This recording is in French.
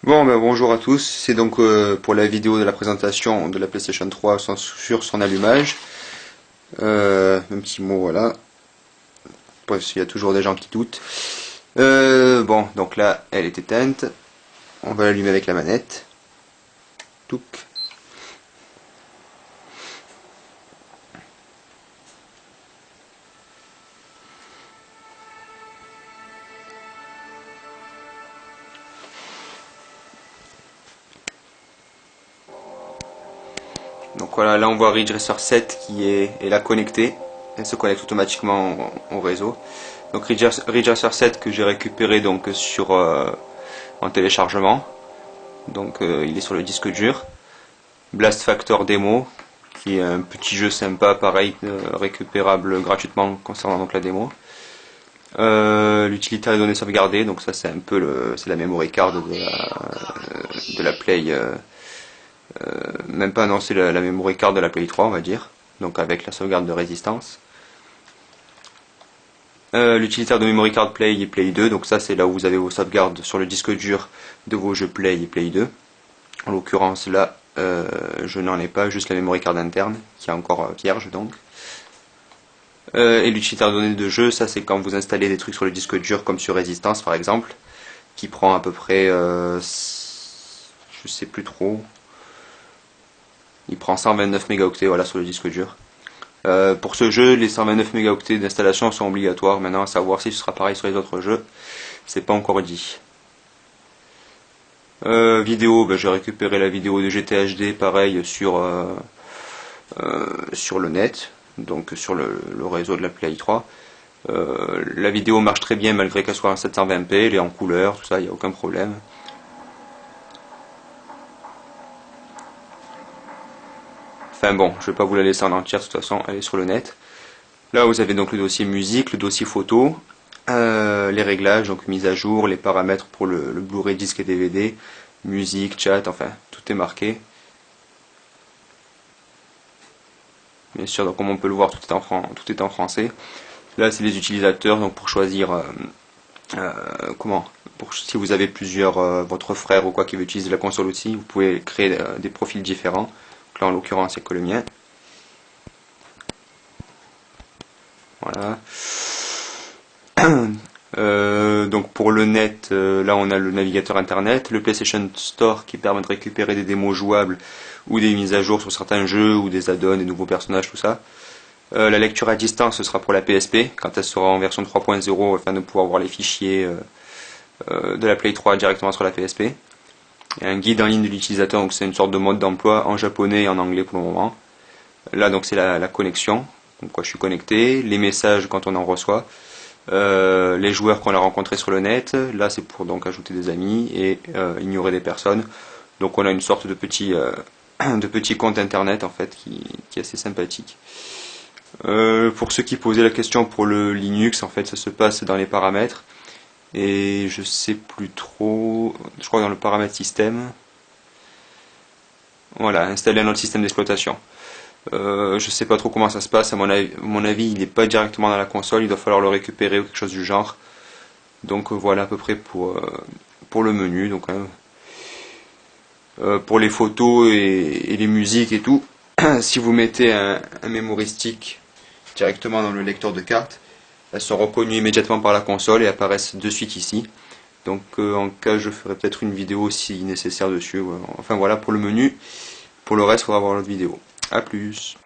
Bon, ben, bonjour à tous, c'est donc pour la vidéo de la présentation de la PlayStation 3 sur son allumage. Un petit mot, voilà, parce qu'il y a toujours des gens qui doutent. Bon, donc là, elle est éteinte. On va l'allumer avec la manette. Touc. Donc voilà, là on voit Ridge Racer 7 qui est là connectée. Elle se connecte automatiquement au réseau. Donc Ridge Racer 7 que j'ai récupéré donc sur en téléchargement. Donc il est sur le disque dur. Blast Factor Demo, qui est un petit jeu sympa, pareil, récupérable gratuitement concernant donc la démo. L'utilitaire des données sauvegardées, donc ça c'est un peu c'est la memory card de la Play. Même pas, non, c'est la memory card de la Play 3, on va dire, donc avec la sauvegarde de résistance. L'utilitaire de memory card Play et Play 2, donc ça c'est là où vous avez vos sauvegardes sur le disque dur de vos jeux Play et Play 2. En l'occurrence là, je n'en ai pas, juste la memory card interne qui est encore vierge donc. Et l'utilitaire de données de jeu, ça c'est quand vous installez des trucs sur le disque dur comme sur Resistance par exemple, qui prend à peu près, je sais plus trop, il prend 129 mégaoctets voilà, sur le disque dur. Pour ce jeu, les 129 mégaoctets d'installation sont obligatoires. Maintenant, à savoir si ce sera pareil sur les autres jeux, c'est pas encore dit. Vidéo, j'ai récupéré la vidéo de GTHD, pareil, sur le net, donc sur le réseau de la Play 3. La vidéo marche très bien malgré qu'elle soit en 720p, elle est en couleur, tout ça, il n'y a aucun problème. Enfin bon, je vais pas vous la laisser en entière, de toute façon, elle est sur le net. Là, vous avez donc le dossier musique, le dossier photo, les réglages, donc mise à jour, les paramètres pour le Blu-ray disque et DVD, musique, chat, enfin, tout est marqué. Bien sûr, donc comme on peut le voir, tout est en français. Là, c'est les utilisateurs, donc pour choisir si vous avez plusieurs, votre frère ou quoi qui veut utiliser la console aussi, vous pouvez créer des profils différents. Donc là, en l'occurrence, c'est que le mien. Voilà. Donc pour le net, là on a le navigateur internet, le PlayStation Store qui permet de récupérer des démos jouables ou des mises à jour sur certains jeux ou des add-ons, des nouveaux personnages, tout ça. La lecture à distance, ce sera pour la PSP, quand elle sera en version 3.0, afin de pouvoir voir les fichiers de la Play 3 directement sur la PSP. Il y a un guide en ligne de l'utilisateur, donc c'est une sorte de mode d'emploi en japonais et en anglais pour le moment. Là donc c'est la connexion, donc quoi je suis connecté, les messages quand on en reçoit. Les joueurs qu'on a rencontrés sur le net, là c'est pour donc ajouter des amis et ignorer des personnes. Donc on a une sorte de petit compte internet en fait qui est assez sympathique. Pour ceux qui posaient la question pour le Linux, en fait ça se passe dans les paramètres et je sais plus trop, je crois dans le paramètre système. Voilà, installer un autre système d'exploitation. Je sais pas trop comment ça se passe, à mon avis il n'est pas directement dans la console, il doit falloir le récupérer ou quelque chose du genre. Donc voilà à peu près pour le menu. Donc, pour les photos et les musiques et tout, si vous mettez un memory stick directement dans le lecteur de cartes, elles sont reconnues immédiatement par la console et apparaissent de suite ici. Donc en cas je ferai peut-être une vidéo si nécessaire dessus. Enfin voilà pour le menu, pour le reste il faudra voir l'autre vidéo. A plus.